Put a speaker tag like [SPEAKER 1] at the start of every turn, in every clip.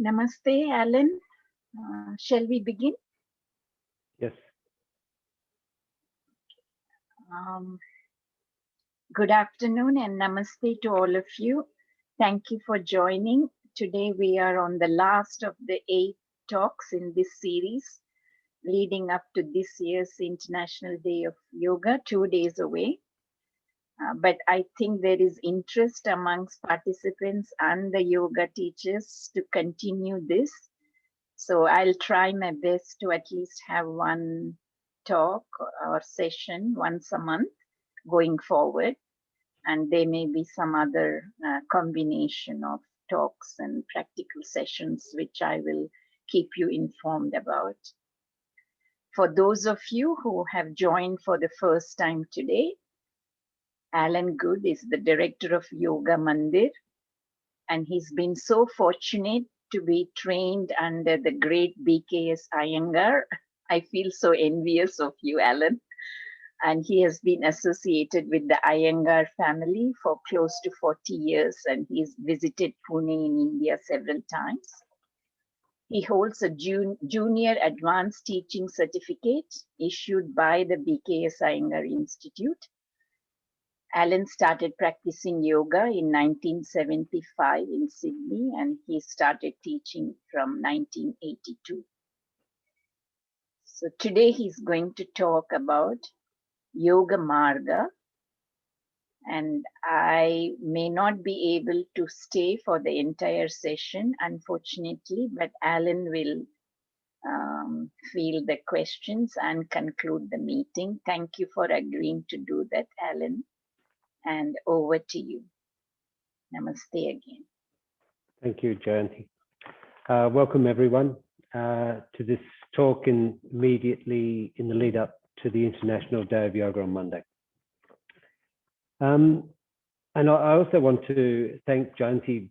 [SPEAKER 1] Namaste, Alan. Shall we begin?
[SPEAKER 2] Yes.
[SPEAKER 1] Good afternoon and namaste to all of you. Thank you for joining. Today we are on the last of the 8 talks in this series leading up to this year's International Day of Yoga, 2 days away. But I think there is interest amongst participants and the yoga teachers to continue this. So I'll try my best to at least have one talk or session once a month going forward. And there may be some other combination of talks and practical sessions, which I will keep you informed about. For those of you who have joined for the first time today, Alan Goode is the director of Yoga Marga-The, and he's been so fortunate to be trained under the great BKS Iyengar. I feel so envious of you, Alan. And he has been associated with the Iyengar family for close to 40 years, and he's visited Pune in India several times. He holds a junior advanced teaching certificate issued by the BKS Iyengar Institute. Alan started practicing yoga in 1975 in Sydney, and he started teaching from 1982. So today he's going to talk about Yoga Marga, and I may not be able to stay for the entire session, unfortunately, but Alan will field the questions and conclude the meeting. Thank you for agreeing to do that, Alan. And over to you. Namaste again.
[SPEAKER 2] Thank you, Jayanti. Welcome everyone to this talk immediately in the lead up to the International Day of Yoga on Monday. And I also want to thank Jayanti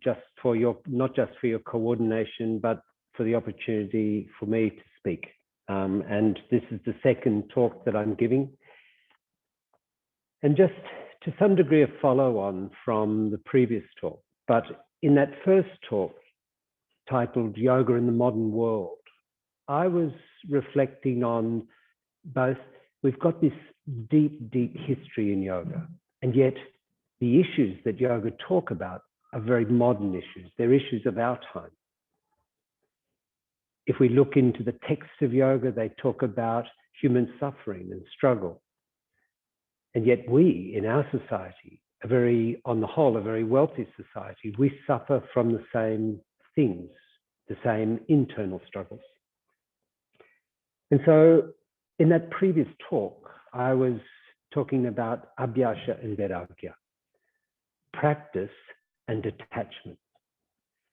[SPEAKER 2] not just for your coordination, but for the opportunity for me to speak. And this is the second talk that I'm giving. And just to some degree a follow on from the previous talk, but in that first talk titled Yoga in the Modern World, I was reflecting on both, we've got this deep, deep history in yoga, and yet the issues that yoga talk about are very modern issues. They're issues of our time. If we look into the texts of yoga, they talk about human suffering and struggle. And yet we, in our society, on the whole, a very wealthy society, we suffer from the same things, the same internal struggles. And so in that previous talk, I was talking about abhyasa and vairagya, practice and detachment,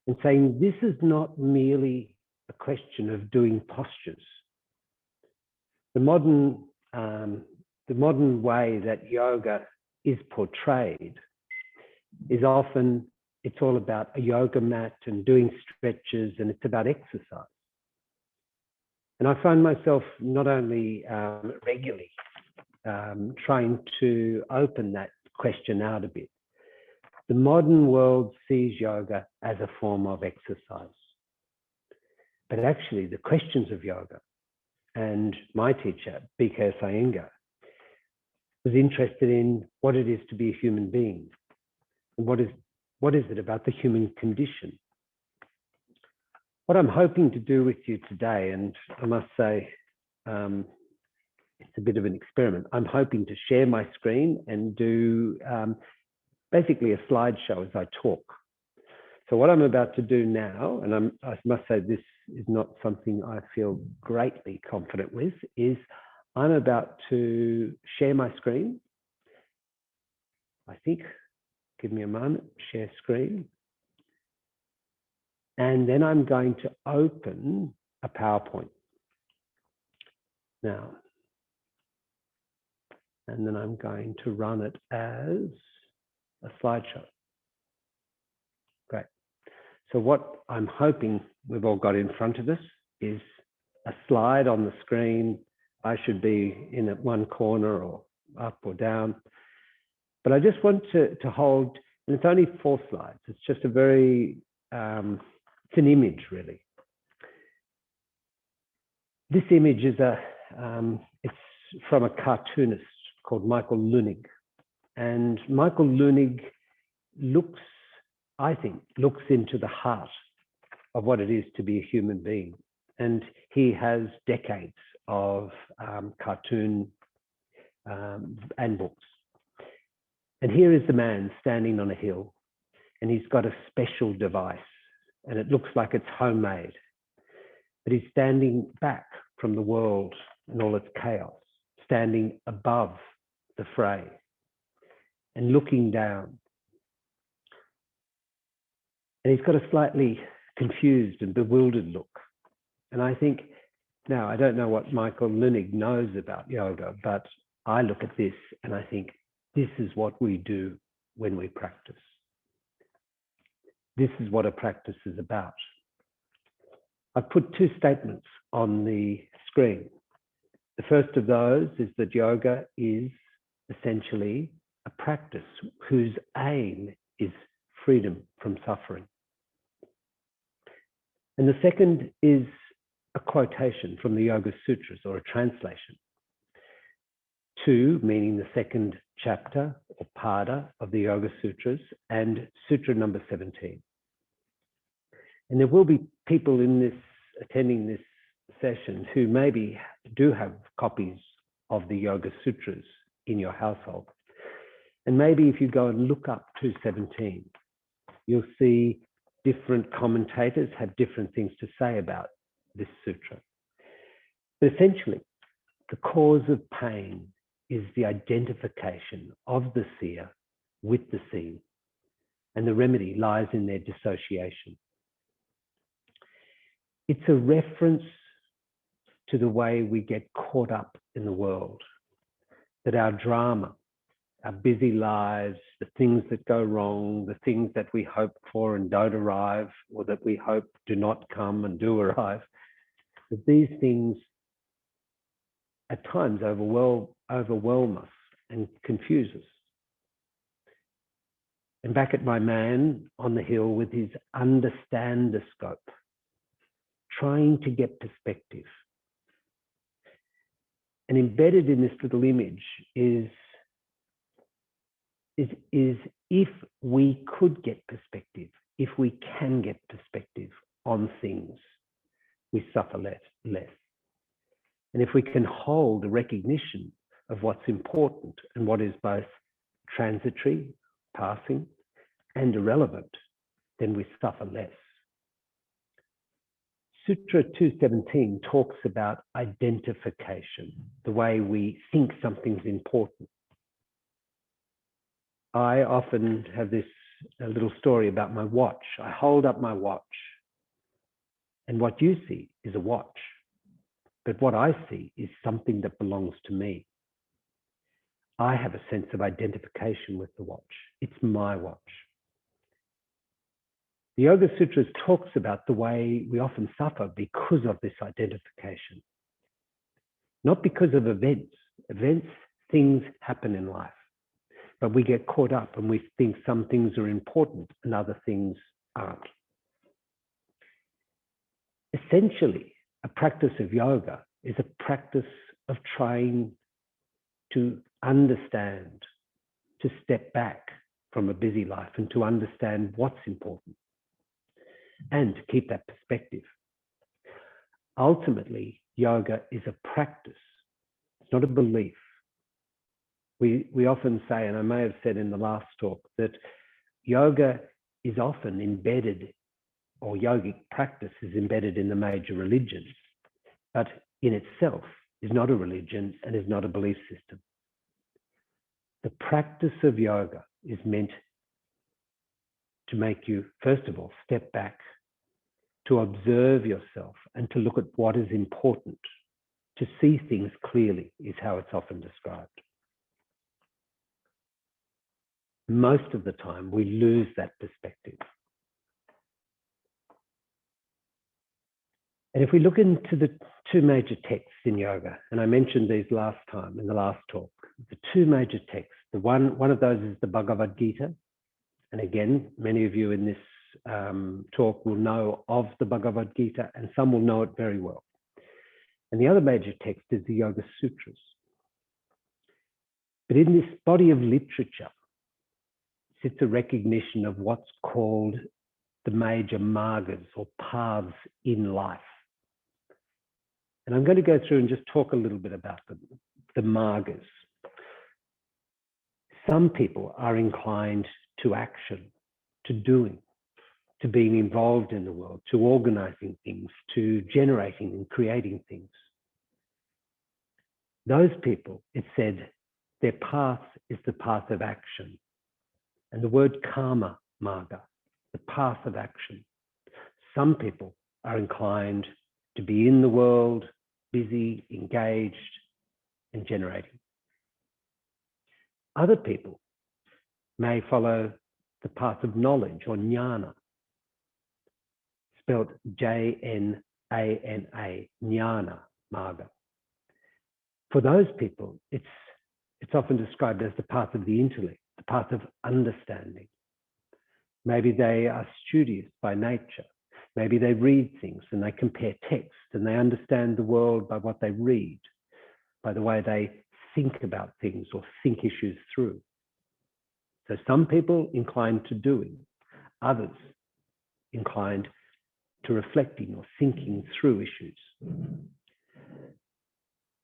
[SPEAKER 2] and saying this is not merely a question of doing postures. The modern way that yoga is portrayed is often, it's all about a yoga mat and doing stretches, and it's about exercise. And I find myself not only regularly trying to open that question out a bit. The modern world sees yoga as a form of exercise. But actually the questions of yoga, and my teacher, BKS Iyengar, was interested in what it is to be a human being, and what is it about the human condition. What I'm hoping to do with you today, and I must say it's a bit of an experiment, I'm hoping to share my screen and do basically a slideshow as I talk. So what I'm about to do now, and I must say this is not something I feel greatly confident with, is I'm about to share my screen. I think, give me a moment, share screen. And then I'm going to open a PowerPoint. Now, and then I'm going to run it as a slideshow. Great. So what I'm hoping we've all got in front of us is a slide on the screen. I should be in at one corner or up or down. But I just want to hold, and it's only 4 slides. It's just a very It's an image, really. This image is it's from a cartoonist called Michael Leunig. And Michael Leunig looks into the heart of what it is to be a human being. And he has decades of cartoon and books. And here is the man standing on a hill, and he's got a special device, and it looks like it's homemade. But he's standing back from the world and all its chaos, standing above the fray and looking down. And he's got a slightly confused and bewildered look. And I think, now I don't know what Michael Leunig knows about yoga, but I look at this and I think, this is what we do when we practice. This is what a practice is about. I've put two statements on the screen. The first of those is that yoga is essentially a practice whose aim is freedom from suffering. And the second is a quotation from the Yoga Sutras, or a translation. 2, meaning the second chapter or pada of the Yoga Sutras, and Sutra number 17. And there will be people in this, attending this session, who maybe do have copies of the Yoga Sutras in your household. And maybe if you go and look up 217, you'll see different commentators have different things to say about this sutra. But essentially, the cause of pain is the identification of the seer with the seen, and the remedy lies in their dissociation. It's a reference to the way we get caught up in the world, that our drama, our busy lives, the things that go wrong, the things that we hope for and don't arrive, or that we hope do not come and do arrive, that these things at times overwhelm us and confuse us. And back at my man on the hill with his understandoscope, trying to get perspective. And embedded in this little image is if we could get perspective, if we can get perspective on things, we suffer less. And if we can hold a recognition of what's important and what is both transitory, passing, and irrelevant, then we suffer less. Sutra 217 talks about identification, the way we think something's important. I often have this little story about my watch. I hold up my watch, and what you see is a watch. But what I see is something that belongs to me. I have a sense of identification with the watch. It's my watch. The Yoga Sutras talks about the way we often suffer because of this identification. Not because of events. Things happen in life. But we get caught up and we think some things are important and other things aren't. Essentially, a practice of yoga is a practice of trying to understand, to step back from a busy life and to understand what's important and to keep that perspective. Ultimately, yoga is a practice. It's not a belief. We often say, and I may have said in the last talk, that yoga is often embedded, or yogic practice is embedded in the major religions, but in itself is not a religion and is not a belief system. The practice of yoga is meant to make you, first of all, step back, to observe yourself and to look at what is important. To see things clearly is how it's often described. Most of the time, we lose that perspective. And if we look into the two major texts in yoga, and I mentioned these last time in the last talk, the two major texts, one of those is the Bhagavad Gita. And again, many of you in this talk will know of the Bhagavad Gita, and some will know it very well. And the other major text is the Yoga Sutras. But in this body of literature sits a recognition of what's called the major margas or paths in life. And I'm going to go through and just talk a little bit about them, the margas. Some people are inclined to action, to doing, to being involved in the world, to organizing things, to generating and creating things. Those people, it said, their path is the path of action. And the word karma marga, the path of action. Some people are inclined to be in the world, busy, engaged, and generating. Other people may follow the path of knowledge or jnana, spelled Jnana, jnana marga. For those people, it's often described as the path of the intellect, the path of understanding. Maybe they are studious by nature. Maybe they read things and they compare text and they understand the world by what they read, by the way they think about things or think issues through. So some people inclined to doing, others inclined to reflecting or thinking through issues.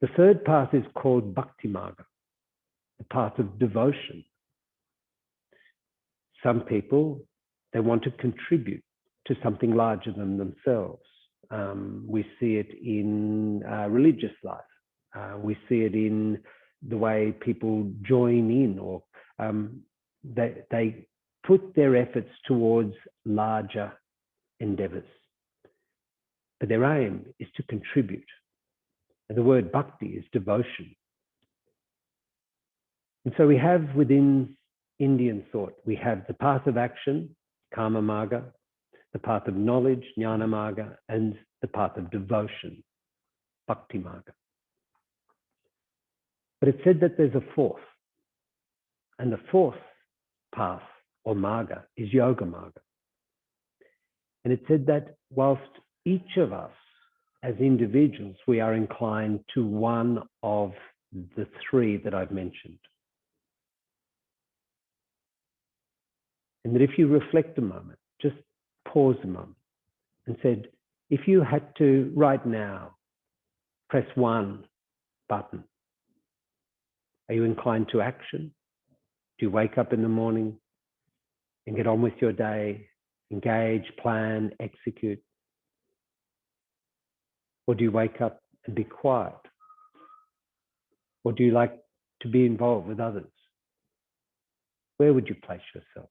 [SPEAKER 2] The third path is called Bhakti Marga, the path of devotion. Some people, they want to contribute to something larger than themselves. We see it in religious life. We see it in the way people join in, or they put their efforts towards larger endeavors. But their aim is to contribute. And the word bhakti is devotion. And so we have within Indian thought, we have the path of action, karma marga, the path of knowledge, jnana marga, and the path of devotion, bhakti marga. But it said that there's a fourth. And the fourth path or marga is Yoga Marga. And it said that whilst each of us as individuals, we are inclined to one of the three that I've mentioned. And that if you reflect a moment, just pause a moment and said, if you had to right now press one button, are you inclined to action? Do you wake up in the morning and get on with your day, engage, plan, execute? Or do you wake up and be quiet? Or do you like to be involved with others? Where would you place yourself?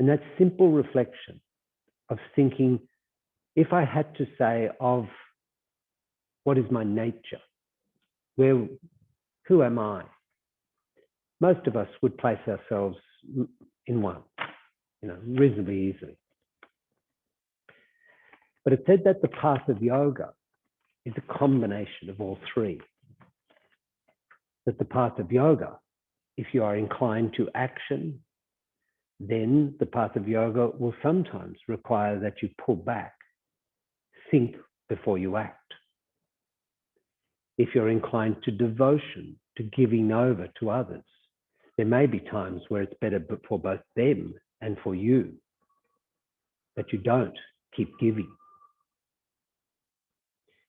[SPEAKER 2] And that simple reflection of thinking, if I had to say of what is my nature, who am I? Most of us would place ourselves in one, reasonably easily. But it said that the path of yoga is a combination of all three. That the path of yoga, if you are inclined to action, then the path of yoga will sometimes require that you pull back, think before you act. If you're inclined to devotion, to giving over to others, there may be times where it's better for both them and for you that you don't keep giving.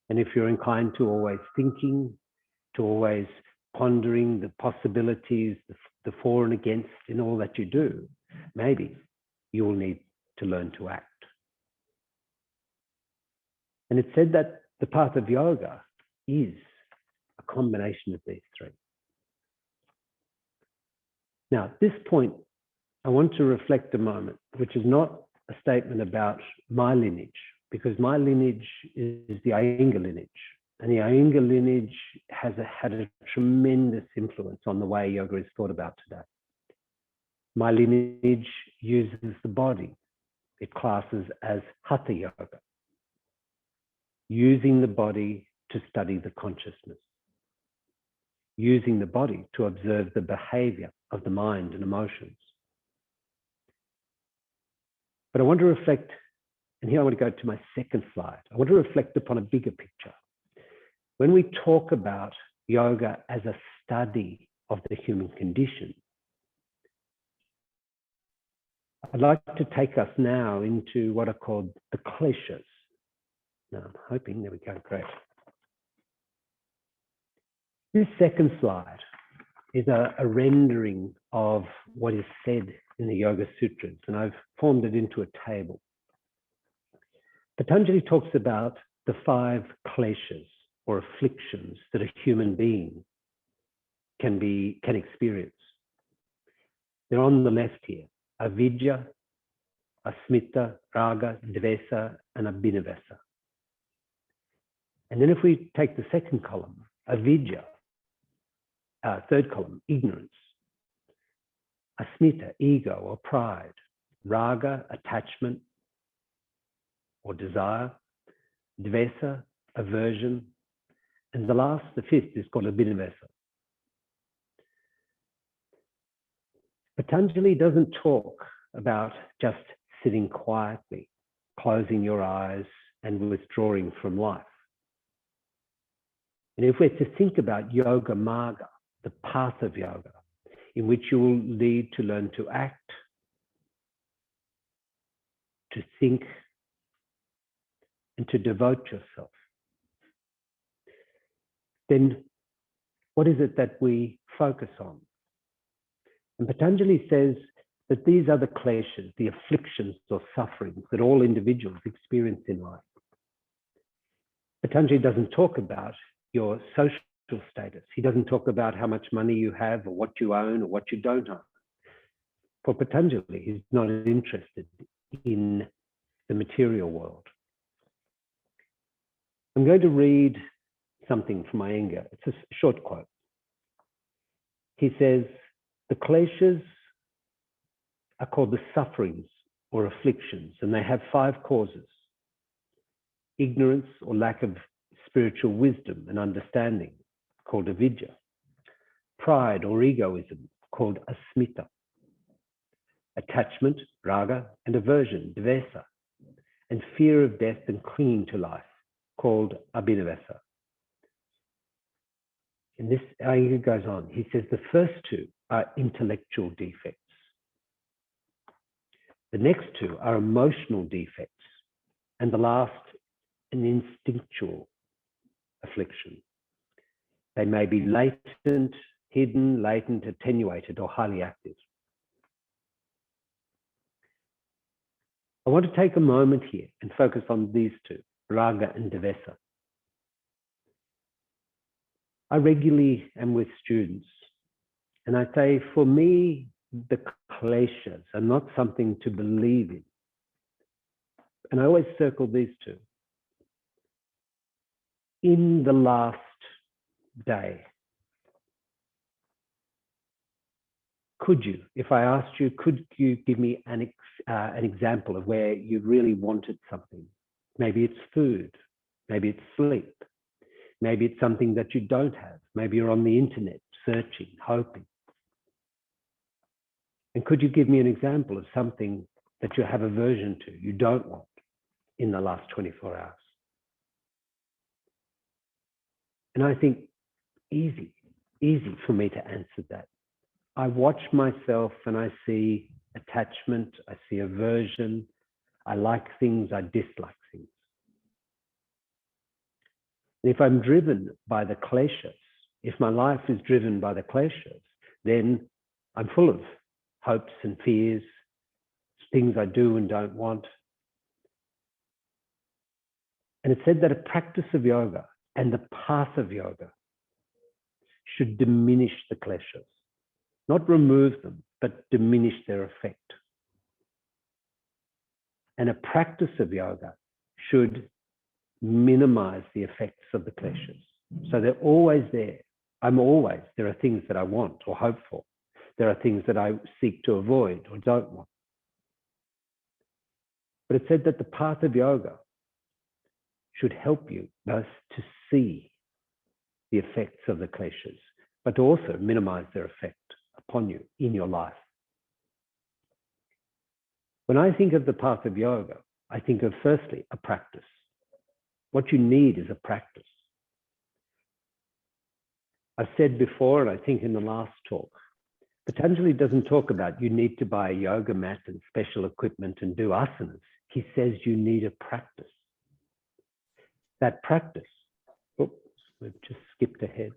[SPEAKER 2] And if you're inclined to always thinking, to always pondering the possibilities, the for and against in all that you do, maybe you will need to learn to act. And it said that the path of yoga is a combination of these three. Now, at this point, I want to reflect a moment, which is not a statement about my lineage, because my lineage is the Iyengar lineage. And the Iyengar lineage has had a tremendous influence on the way yoga is thought about today. My lineage uses the body. It classes as hatha yoga, using the body to study the consciousness, using the body to observe the behavior of the mind and emotions. But I want to reflect, and here I want to go to my second slide. I want to reflect upon a bigger picture. When we talk about yoga as a study of the human condition, I'd like to take us now into what are called the kleshas. Now, I'm hoping, there we go, great. This second slide is a rendering of what is said in the Yoga Sutras, and I've formed it into a table. Patanjali talks about the 5 kleshas, or afflictions, that a human being can experience. They're on the left here: avidya, asmita, raga, dvesa, and abhinavasa. And then if we take the second column, avidya, third column, ignorance, asmita, ego or pride, raga, attachment or desire, dvesa, aversion, and the fifth is called abhinavasa. Patanjali doesn't talk about just sitting quietly, closing your eyes and withdrawing from life. And if we're to think about Yoga Marga, the path of yoga, in which you will need to learn to act, to think, and to devote yourself, then what is it that we focus on? And Patanjali says that these are the kleshas, the afflictions or sufferings that all individuals experience in life. Patanjali doesn't talk about your social status. He doesn't talk about how much money you have or what you own or what you don't own. For Patanjali, he's not interested in the material world. I'm going to read something from Iyengar. It's a short quote. He says, the kleshas are called the sufferings or afflictions, and they have 5 causes: ignorance or lack of spiritual wisdom and understanding, called avidya; pride or egoism, called asmita; attachment, raga, and aversion, dvesa; and fear of death and clinging to life, called abhinavasa. And this Iyengar goes on. He says the first 2 are intellectual defects. The next 2 are emotional defects. And the last, an instinctual affliction. They may be latent, hidden, latent, attenuated, or highly active. I want to take a moment here and focus on these 2, raga and dvesa. I regularly am with students, and I say, for me, the kleshas are not something to believe in. And I always circle these 2. In the last day, could you, if I asked you, could you give me an example of where you really wanted something? Maybe it's food, maybe it's sleep, maybe it's something that you don't have. Maybe you're on the internet searching, hoping. And could you give me an example of something that you have aversion to, you don't want in the last 24 hours? And I think easy for me to answer that. I watch myself and I see attachment, I see aversion, I like things, I dislike things. And if I'm driven by the kleshas, if my life is driven by the kleshas, then I'm full of hopes and fears, things I do and don't want. And it's said that a practice of yoga and the path of yoga should diminish the kleshas, not remove them, but diminish their effect. And a practice of yoga should minimize the effects of the kleshas. So they're always there. There are things that I want or hope for. There are things that I seek to avoid or don't want. But it's said that the path of yoga should help you both to see the effects of the kleshas, but to also minimize their effect upon you in your life. When I think of the path of yoga, I think of firstly a practice. What you need is a practice. I've said before, and I think in the last talk, Patanjali doesn't talk about you need to buy a yoga mat and special equipment and do asanas. He says you need a practice. That practice, oops, we've just skipped ahead.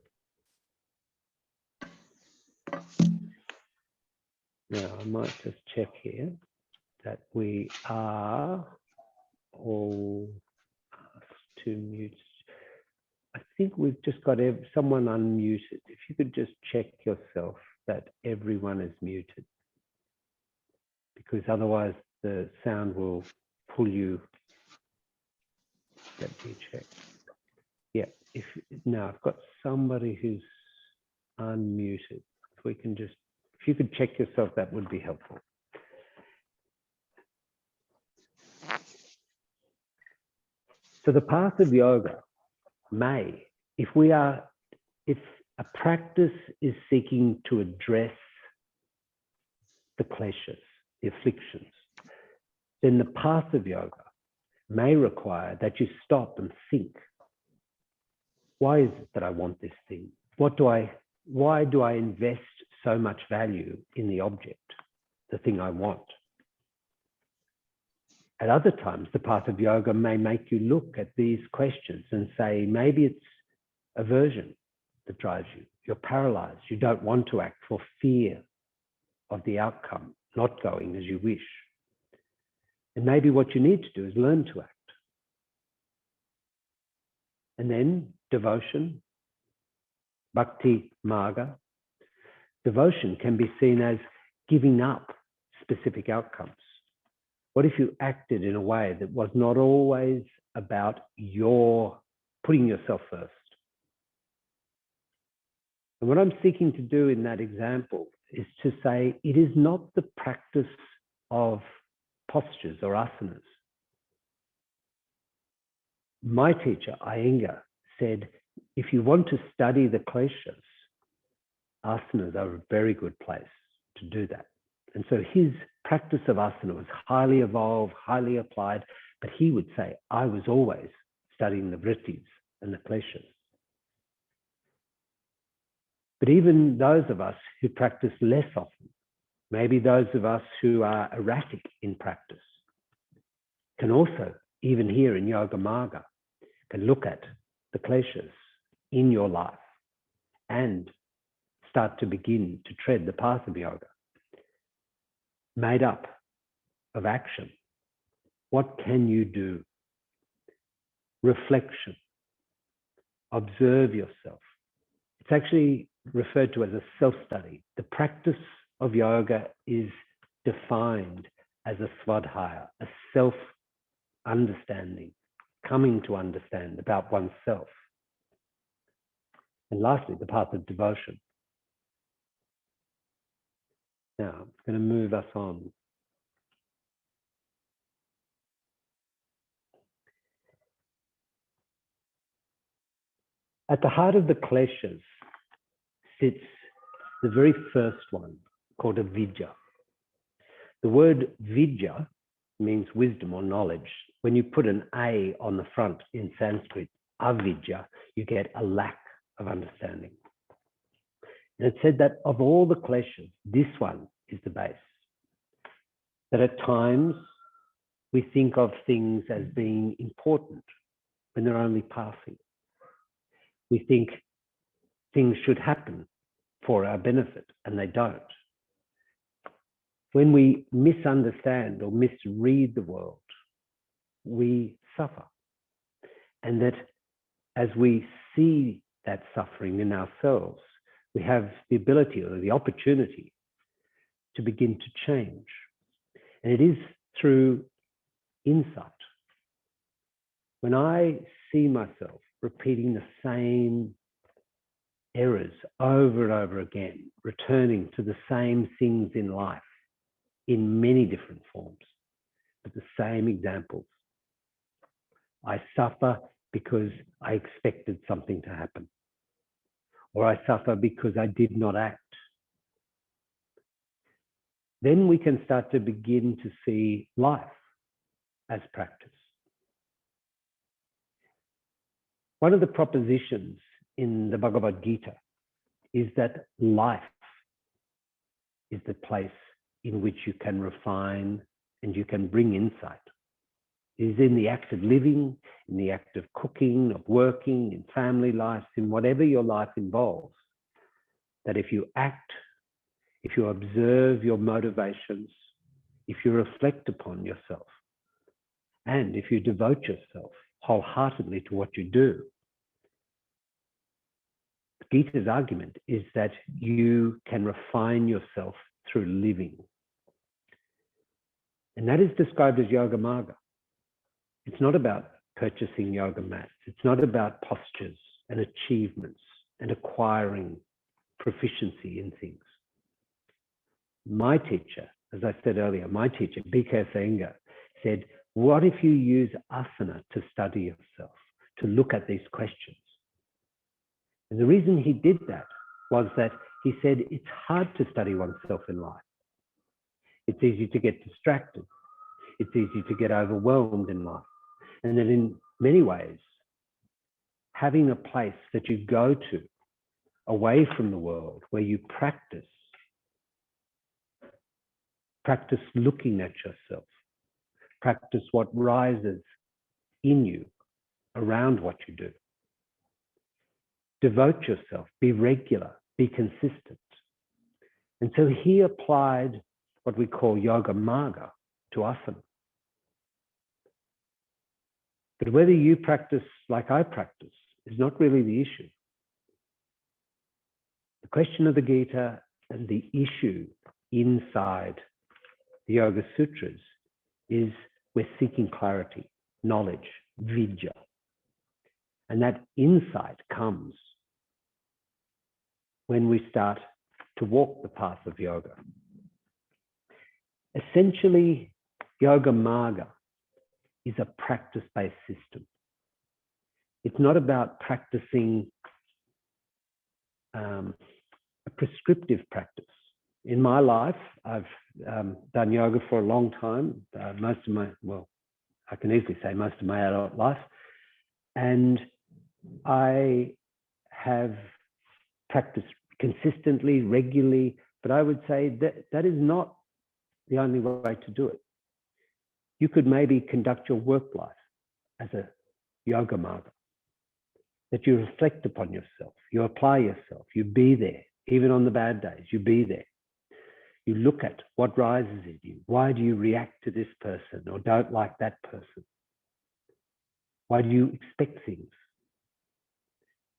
[SPEAKER 2] Now, I might just check here that we are all asked to mute. I think we've just got someone unmuted. If you could just check yourself that everyone is muted, because otherwise the sound will pull you. Let me check. Yeah, now I've got somebody who's unmuted. If we can just, if you could check yourself, that would be helpful. So the path of yoga may, if a practice is seeking to address the kleshas, the afflictions, then the path of yoga may require that you stop and think. Why is it that I want this thing? Why do I invest so much value in the object, the thing I want? At other times, the path of yoga may make you look at these questions and say, maybe it's aversion that drives you. You're paralyzed. You don't want to act for fear of the outcome not going as you wish. And maybe what you need to do is learn to act. And then devotion, bhakti marga. Devotion can be seen as giving up specific outcomes. What if you acted in a way that was not always about your putting yourself first? And what I'm seeking to do in that example is to say it is not the practice of postures or asanas. My teacher, Iyengar, said, if you want to study the kleshas, asanas are a very good place to do that. And so his practice of asana was highly evolved, highly applied, but he would say, I was always studying the vrittis and the kleshas. But even those of us who practice less often, maybe those of us who are erratic in practice, can also, even here in Yoga Marga, can look at the kleshas in your life and start to begin to tread the path of yoga, made up of action. What can you do? Reflection. Observe yourself. It's actually referred to as a self-study. The practice of yoga is defined as a svadhyaya, a self-understanding, coming to understand about oneself. And lastly, the path of devotion. Now, I'm going to move us on. At the heart of the kleshas sits the very first one, called a vidya. The word vidya means wisdom or knowledge. When you put an A on the front in Sanskrit, avidya, you get a lack of understanding. And it said that of all the kleshas, this one is the base. That at times we think of things as being important when they're only passing. We think things should happen for our benefit, and they don't. When we misunderstand or misread the world, we suffer. And that as we see that suffering in ourselves, we have the ability or the opportunity to begin to change. And it is through insight. When I see myself repeating the same errors over and over again, returning to the same things in life in many different forms, but the same examples. I suffer because I expected something to happen, or I suffer because I did not act. then we can start to begin to see life as practice. One of the propositions in the Bhagavad Gita is that life is the place in which you can refine and you can bring insight. It is in the act of living, in the act of cooking, of working, in family life, in whatever your life involves, that if you act, if you observe your motivations, if you reflect upon yourself, and if you devote yourself wholeheartedly to what you do, Gita's argument is that you can refine yourself through living. And that is described as Yoga Marga. It's not about purchasing yoga mats. It's not about postures and achievements and acquiring proficiency in things. My teacher, as I said earlier, my teacher, B.K. Iyengar, said, what if you use asana to study yourself, to look at these questions? And the reason he did that was that he said it's hard to study oneself in life. It's easy to get distracted. It's easy to get overwhelmed in life. And that in many ways, having a place that you go to away from the world where you practice looking at yourself, practice what rises in you around what you do. Devote yourself, be regular, be consistent. And so he applied what we call Yoga Marga to asana. But whether you practice like I practice is not really the issue. The question of the Gita and the issue inside the Yoga Sutras is we're seeking clarity, knowledge, vidya. And that insight comes when we start to walk the path of yoga. Essentially, Yoga Marga is a practice-based system. It's not about practicing a prescriptive practice. In my life, I've done yoga for a long time, I can easily say most of my adult life. And I have practiced consistently, regularly, but I would say that that is not the only way to do it. You could maybe conduct your work life as a Yoga Marga, that you reflect upon yourself, you apply yourself, you be there, even on the bad days, you be there. You look at what rises in you. Why do you react to this person or don't like that person? Why do you expect things?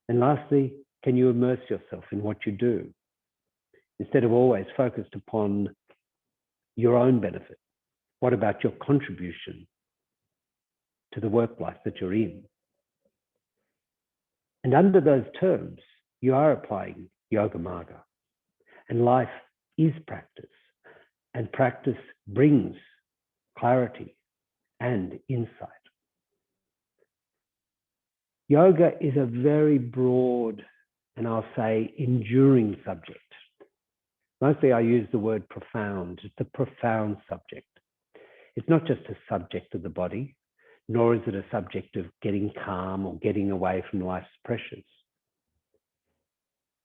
[SPEAKER 2] And lastly, can you immerse yourself in what you do instead of always focused upon your own benefit? What about your contribution to the work life that you're in? And under those terms, you are applying Yoga Marga. And life is practice. And practice brings clarity and insight. Yoga is a very broad, and I'll say enduring subject. Mostly I use the word profound. It's a profound subject. It's not just a subject of the body, nor is it a subject of getting calm or getting away from life's pressures.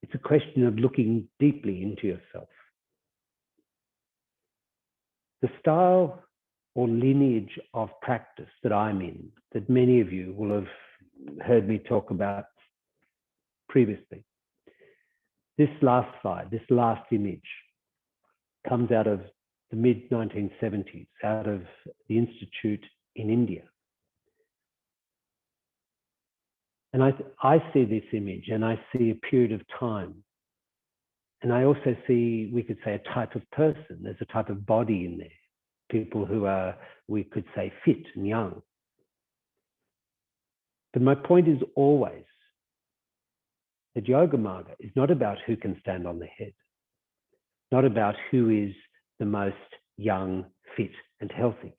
[SPEAKER 2] It's a question of looking deeply into yourself. The style or lineage of practice that I'm in, that many of you will have heard me talk about previously. This last slide, this last image comes out of the mid-1970s, out of the Institute in India. And I see this image and I see a period of time. And I also see, we could say, a type of person. There's a type of body in there. People who are, we could say, fit and young. But my point is always that Yoga Marga is not about who can stand on the head, not about who is the most young, fit, and healthy.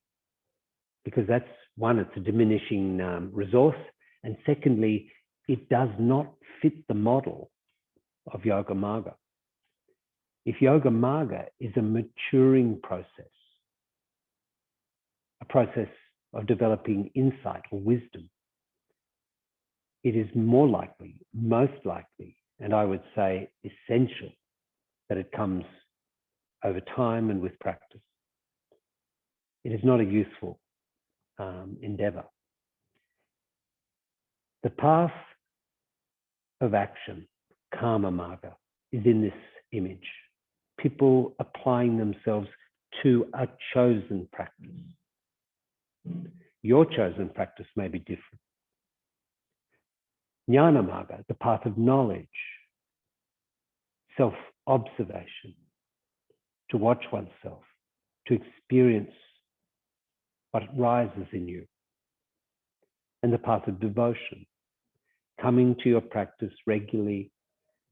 [SPEAKER 2] Because that's one, it's a diminishing resource. And secondly, it does not fit the model of Yoga Marga. If Yoga Marga is a maturing process, a process of developing insight or wisdom, it is more likely, most likely, and I would say essential, that it comes over time and with practice. It is not a useful endeavor. The path of action, Karma Marga, is in this image. People applying themselves to a chosen practice. Your chosen practice may be different. Jnana Marga, the path of knowledge, self-observation, to watch oneself, to experience what rises in you. And the path of devotion, coming to your practice regularly,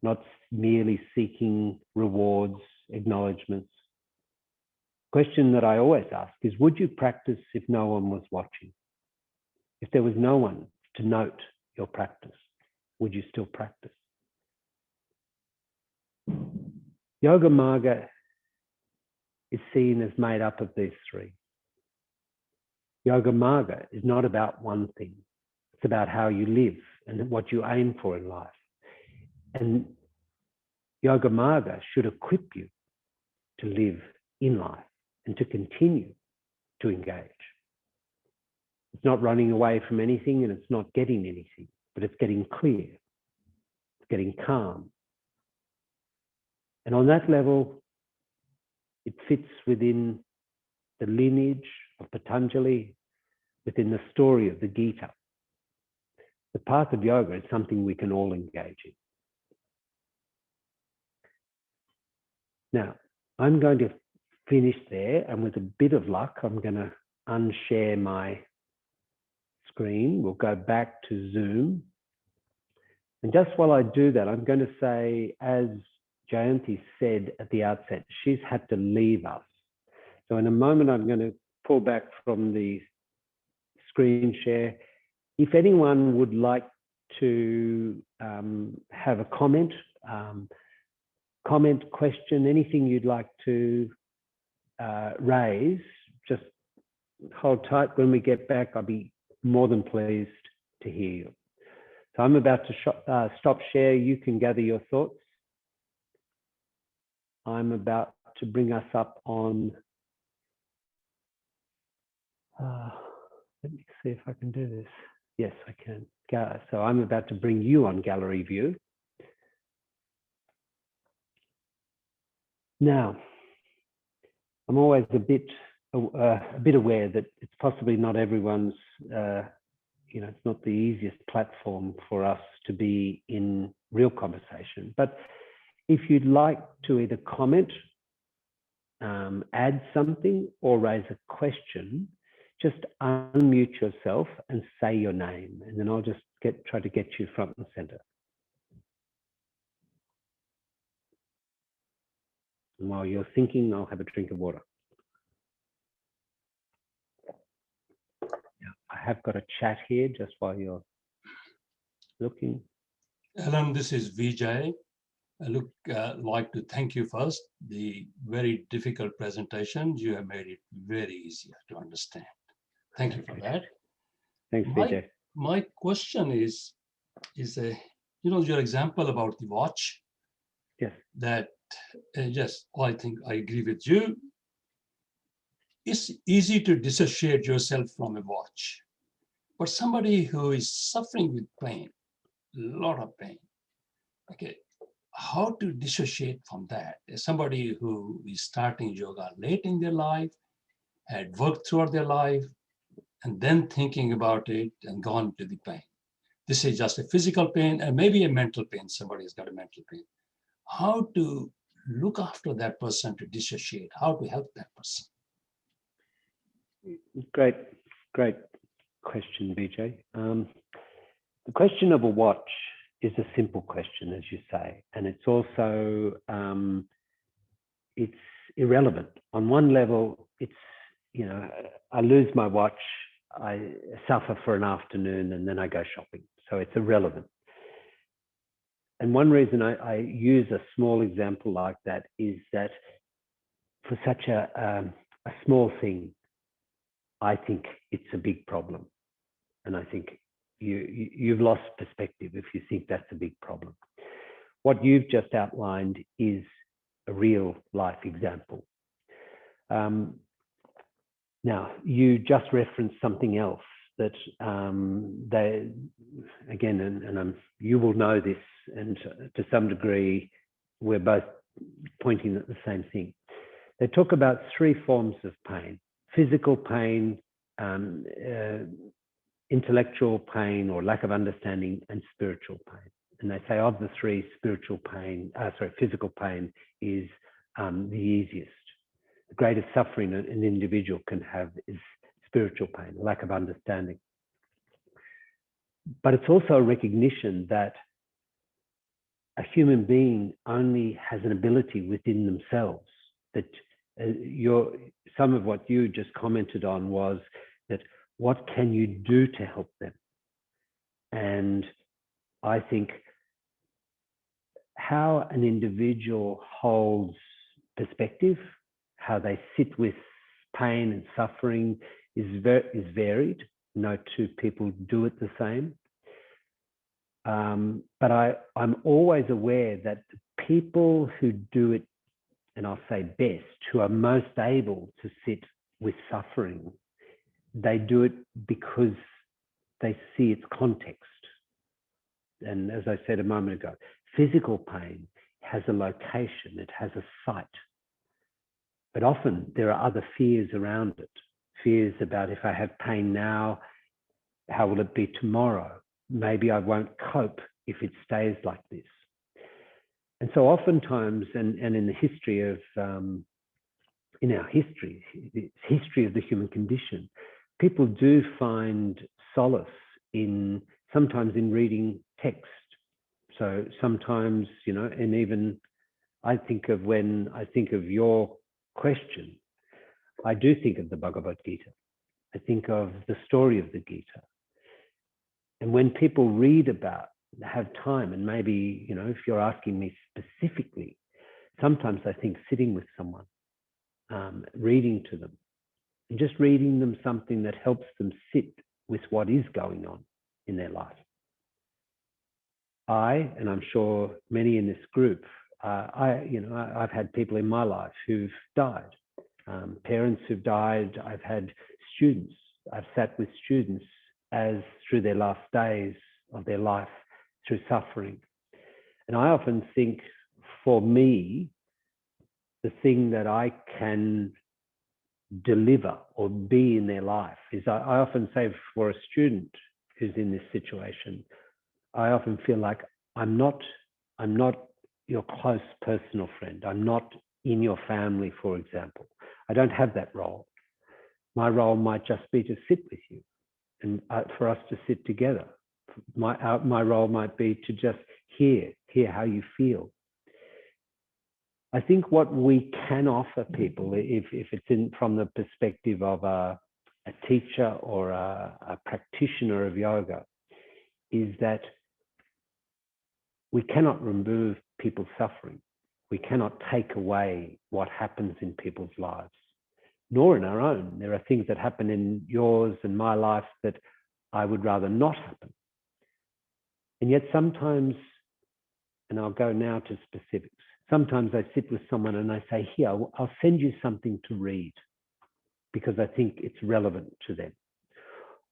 [SPEAKER 2] not merely seeking rewards, acknowledgements. Question that I always ask is, would you practice if no one was watching? If there was no one to note your practice, would you still practice? Yoga Marga is seen as made up of these three. Yoga Marga is not about one thing. It's about how you live and what you aim for in life. And Yoga Marga should equip you to live in life and to continue to engage. It's not running away from anything and it's not getting anything, but it's getting clear, it's getting calm. And on that level, it fits within the lineage of Patanjali, within the story of the Gita. The path of yoga is something we can all engage in. Now, I'm going to finish there, and with a bit of luck, I'm going to unshare my screen. We'll go back to Zoom. And just while I do that, I'm going to say, as Jayanti said at the outset, she's had to leave us. So in a moment, I'm going to pull back from the screen share. If anyone would like to have a comment, question, anything you'd like to raise, just hold tight. When we get back, I'll be more than pleased to hear you. So I'm about to stop share. You can gather your thoughts. I'm about to bring us up on, let me see if I can do this. Yes, I can. So I'm about to bring you on gallery view. Now, I'm always a bit aware that it's possibly not everyone's, it's not the easiest platform for us to be in real conversation. But if you'd like to either comment, add something, or raise a question, just unmute yourself and say your name, and then I'll just try to get you front and center. And while you're thinking, I'll have a drink of water. I have got a chat here just while you're looking.
[SPEAKER 3] Alan, this is Vijay. I like to thank you first. The very difficult presentation, you have made it very easier to understand. Thank you for that.
[SPEAKER 2] Thanks, Vijay.
[SPEAKER 3] My question is your example about the watch.
[SPEAKER 2] Yes.
[SPEAKER 3] That, yes, I think I agree with you. It's easy to dissociate yourself from a watch. But somebody who is suffering with pain, a lot of pain, okay, how to dissociate from that? Somebody who is starting yoga late in their life, had worked throughout their life, and then thinking about it and gone to the pain. This is just a physical pain and maybe a mental pain. Somebody's got a mental pain. How to look after that person to dissociate? How to help that person?
[SPEAKER 2] Great question, Vijay. The question of a watch is a simple question, as you say, and it's also it's irrelevant. On one level, it's, I lose my watch, I suffer for an afternoon, and then I go shopping. So it's irrelevant. And one reason I use a small example like that is that for such a small thing, I think it's a big problem. And I think you've lost perspective if you think that's a big problem. What you've just outlined is a real life example. Now, you just referenced something else that they, again, and you will know this, and to some degree, we're both pointing at the same thing. They talk about 3 forms of pain: physical pain, intellectual pain or lack of understanding, and spiritual pain. And they say of the 3, physical pain is the easiest. The greatest suffering an individual can have is spiritual pain, lack of understanding. But it's also a recognition that a human being only has an ability within themselves. That some of what you just commented on was that what can you do to help them? And I think how an individual holds perspective, how they sit with pain and suffering is varied. No 2 people do it the same. But I'm always aware that the people who do it, and I'll say best, who are most able to sit with suffering, they do it because they see its context. And as I said a moment ago, physical pain has a location, it has a site. But often there are other fears around it. Fears about, if I have pain now, how will it be tomorrow? Maybe I won't cope if it stays like this. And so oftentimes, and in the history of, in our history, the history of the human condition, people do find solace in, sometimes in reading text. So sometimes, you know, and even I think of, when I think of your question, I do think of the Bhagavad Gita. I think of the story of the Gita. And when people read about, have time, and maybe, you know, if you're asking me specifically, sometimes I think sitting with someone, reading to them, and just reading them something that helps them sit with what is going on in their life. And I'm sure many in this group, I've had people in my life who've died, parents who've died. I've had students. I've sat with students as through their last days of their life, through suffering. And I often think, for me, the thing that I can deliver or be in their life is, I often say, for a student who's in this situation, I often feel like I'm not your close personal friend. I'm not in your family, for example. I don't have that role. My role might just be to sit with you and for us to sit together. My role might be to just hear how you feel. I think what we can offer people, if it's from the perspective of a teacher or a practitioner of yoga, is that we cannot remove people's suffering. We cannot take away what happens in people's lives, nor in our own. There are things that happen in yours and my life that I would rather not happen. And yet sometimes, and I'll go now to specifics, sometimes I sit with someone and I say, here, I'll send you something to read because I think it's relevant to them.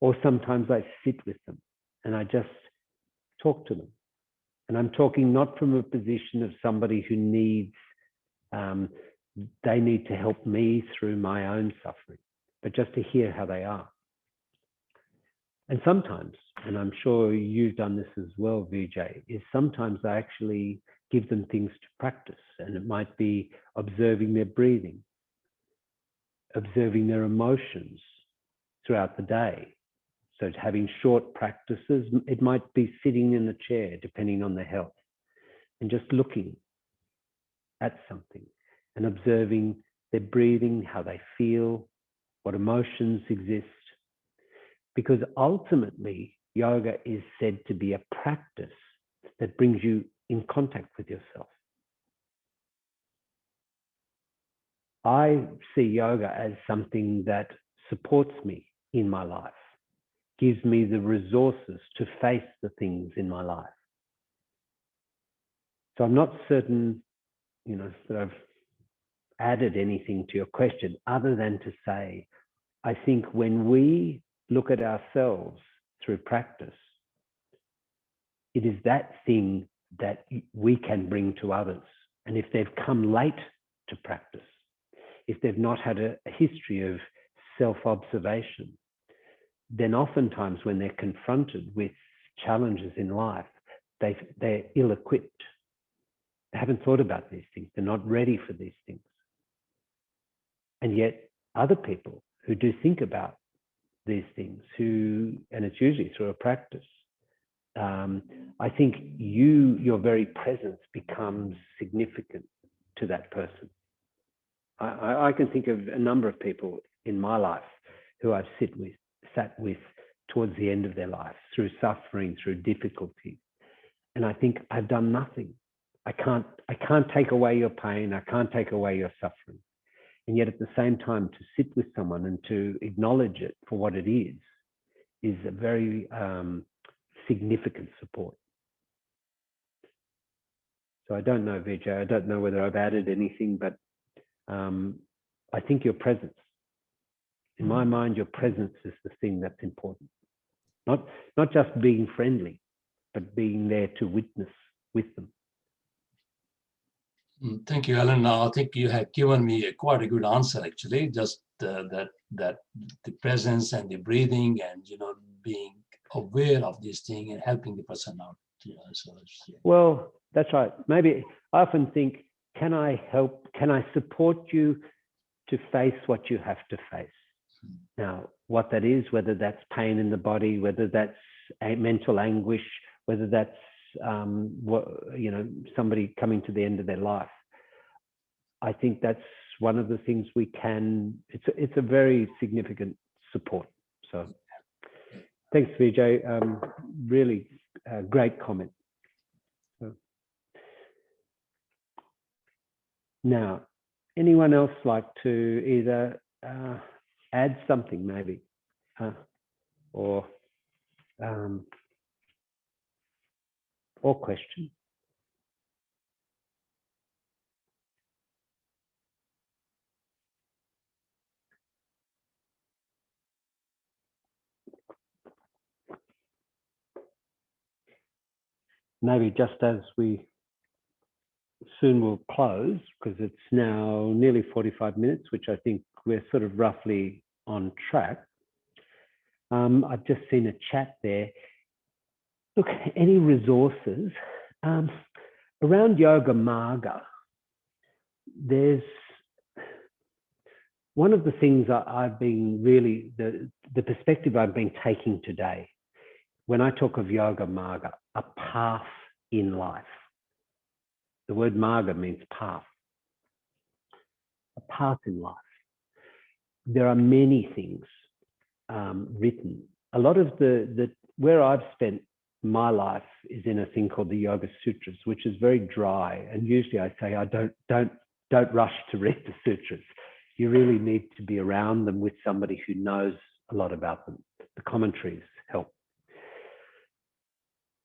[SPEAKER 2] Or sometimes I sit with them and I just talk to them. And I'm talking not from a position of somebody who needs, they need to help me through my own suffering, but just to hear how they are. And sometimes, and I'm sure you've done this as well, Vijay, is sometimes I actually give them things to practice. And it might be observing their breathing, observing their emotions throughout the day. So having short practices, it might be sitting in the chair, depending on their health, and just looking at something and observing their breathing, how they feel, what emotions exist. Because ultimately, yoga is said to be a practice that brings you in contact with yourself. I see yoga as something that supports me in my life, gives me the resources to face the things in my life. So I'm not certain, that I've added anything to your question other than to say, I think when we look at ourselves through practice, it is that thing that we can bring to others. And if they've come late to practice, if they've not had a history of self-observation, then oftentimes when they're confronted with challenges in life, they're ill-equipped. They haven't thought about these things. They're not ready for these things. And yet other people who do think about these things, and it's usually through a practice, I think your very presence becomes significant to that person. I can think of a number of people in my life who I've sat with towards the end of their life, through suffering, through difficulty. And I think I've done nothing. I can't take away your pain. I can't take away your suffering. And yet at the same time, to sit with someone and to acknowledge it for what it is a very significant support. So I don't know, Vijay, I don't know whether I've added anything, but I think your presence, in my mind, your presence is the thing that's important. Not just being friendly, but being there to witness with them.
[SPEAKER 3] Thank you, Alan. I think you have given me quite a good answer, actually. Just that the presence and the breathing and being aware of this thing and helping the person out.
[SPEAKER 2] Well, that's right. Maybe I often think, can I help? Can I support you to face what you have to face? Now, what that is, whether that's pain in the body, whether that's mental anguish, whether that's somebody coming to the end of their life, I think that's one of the things we can. It's a very significant support. So, thanks, Vijay. Really great comment. So, now, anyone else like to either add something, maybe, or question? Maybe just as we soon will close, because it's now nearly 45 minutes, which I think we're sort of roughly on track. I've just seen a chat there. Look, any resources around Yoga Marga? There's one of the things I've been really, the perspective I've been taking today, when I talk of Yoga Marga, a path in life. The word Marga means path. A path in life. There are many things written. A lot of where I've spent my life is in a thing called the Yoga Sutras, which is very dry. And usually I say, don't rush to read the sutras. You really need to be around them with somebody who knows a lot about them. The commentaries help.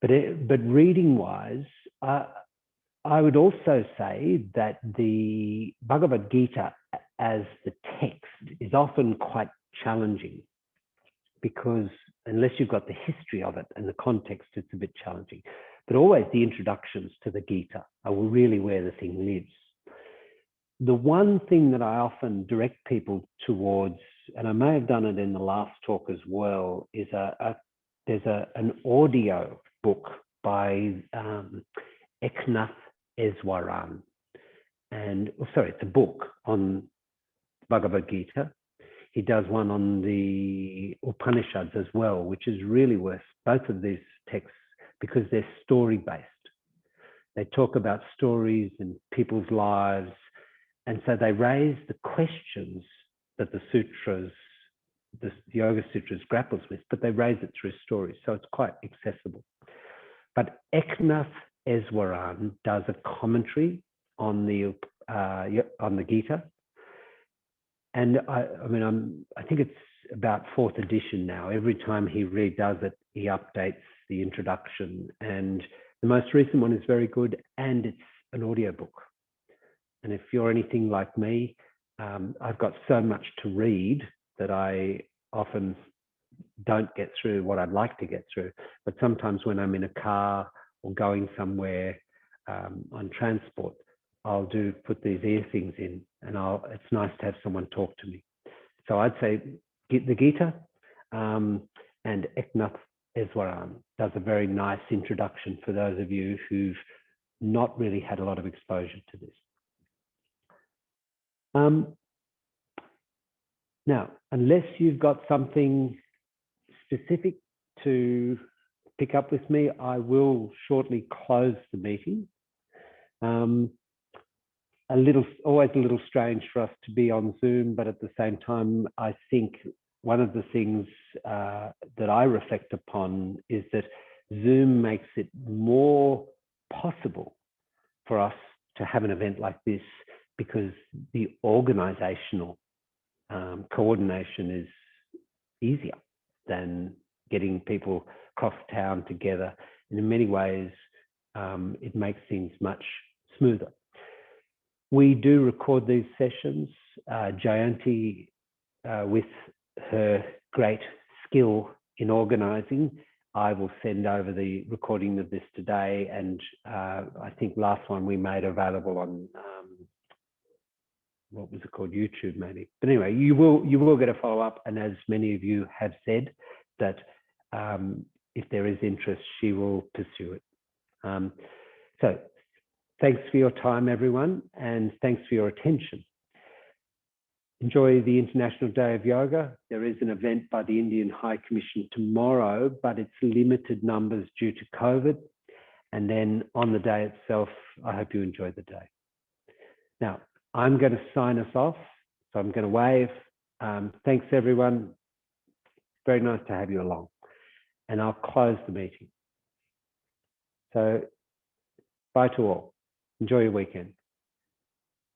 [SPEAKER 2] But reading-wise, I would also say that the Bhagavad Gita as the text is often quite challenging, because unless you've got the history of it and the context, it's a bit challenging. But always the introductions to the Gita are really where the thing lives. The one thing that I often direct people towards, and I may have done it in the last talk as well, is there's an audio book by Eknath Eswaran. It's a book on Bhagavad Gita. He does one on the Upanishads as well, which is really worth both of these texts because they're story-based. They talk about stories and people's lives. And so they raise the questions that the sutras, the Yoga Sutras grapples with, but they raise it through stories. So it's quite accessible. But Eknath Eswaran does a commentary on the Gita. And I think it's about 4th edition now. Every time he redoes it, he updates the introduction. And the most recent one is very good, and it's an audiobook. And if you're anything like me, I've got so much to read that I often don't get through what I'd like to get through. But sometimes when I'm in a car or going somewhere on transport, I'll put these ear things in, and it's nice to have someone talk to me. So I'd say get the Gita, and Eknath Eswaran does a very nice introduction for those of you who've not really had a lot of exposure to this. Now, unless you've got something specific to pick up with me, I will shortly close the meeting. Always a little strange for us to be on Zoom, but at the same time, I think one of the things that I reflect upon is that Zoom makes it more possible for us to have an event like this, because the organizational coordination is easier than getting people across town together. And in many ways, it makes things much smoother. We do record these sessions. Jayanti, with her great skill in organizing, I will send over the recording of this today. And I think last one we made available on, what was it called? YouTube, maybe. But anyway, you will get a follow-up. And as many of you have said, that if there is interest, she will pursue it. So thanks for your time, everyone, and thanks for your attention. Enjoy the International Day of Yoga. There is an event by the Indian High Commission tomorrow, but it's limited numbers due to COVID. And then on the day itself, I hope you enjoy the day. Now, I'm going to sign us off. So I'm going to wave. Thanks, everyone. Very nice to have you along. And I'll close the meeting. So bye to all. Enjoy your weekend.